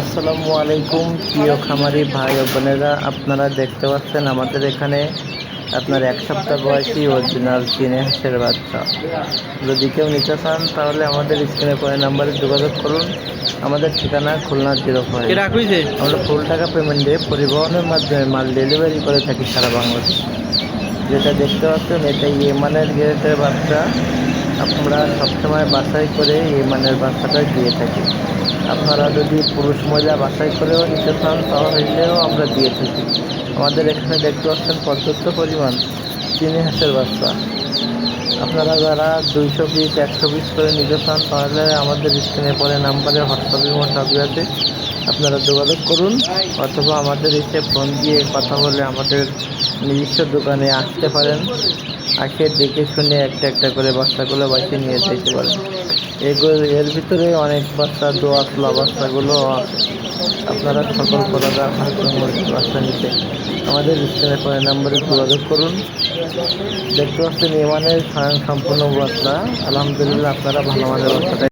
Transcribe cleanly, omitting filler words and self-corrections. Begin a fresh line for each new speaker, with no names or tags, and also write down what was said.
আসসালামু আলাইকুম প্রিয় খামারি ভাই ও বোনেরা, আপনারা দেখতে পাচ্ছেন আমাদের এখানে আপনার 1 সপ্তাহ বয়সী অরিজিনাল চীনে হাঁসের বাচ্চা। যদি কেউ নিতে চান তাহলে আমাদের স্ক্রিনে পড়ে নাম্বারে যোগাযোগ করুন। আমাদের ঠিকানা খুলনা 05। আমরা ফুল টাকা পেমেন্টে পরিবহনের মাধ্যমে মাল ডেলিভারি করে থাকি সারা বাংলাদেশে। যেটা দেখতে পাচ্ছেন এটা ইয়েমানের গ্রেটের বাচ্চা। আমরা সবসময় বাছাই করে ইয়েমানের বাচ্চাটা দিয়ে থাকি। আপনারা যদি পুরুষ মহিলা বাছাই করেও নিতে চান তাহলেও আমরা দিয়ে থাকি। আমাদের এখানে দেখতে পাচ্ছেন পর্যাপ্ত পরিমাণ চীনি হাঁসের বাচ্চা। আপনারা যারা 200 পিস 100 পিস করে নিতে চান তাহলে আমাদের স্ক্রিনে পরে নাম্বারে হোয়াটসঅ্যাপের সবই আছে, আপনারা যোগাযোগ করুন অথবা আমাদের এসে ফোন দিয়ে কথা বলে আমাদের নিজস্ব দোকানে আসতে পারেন। আসে দেখে শুনে একটা একটা করে বাচ্চাগুলো বাঁচিয়ে নিয়ে যেতে পারেন। এর ভিতরে অনেক বাচ্চা দোয়াতলা বাচ্চাগুলো আছে। আপনারা সকল প্রকার হাঁস মুরগির বাচ্চা নিতে আমাদের স্ক্রিনে পরে নাম্বারে যোগাযোগ করুন। দেখতে পাচ্ছেন ইমানের সম্পূর্ণ বাচ্চা। আলহামদুলিল্লাহ আপনারা ভালো মানের বাচ্চাটা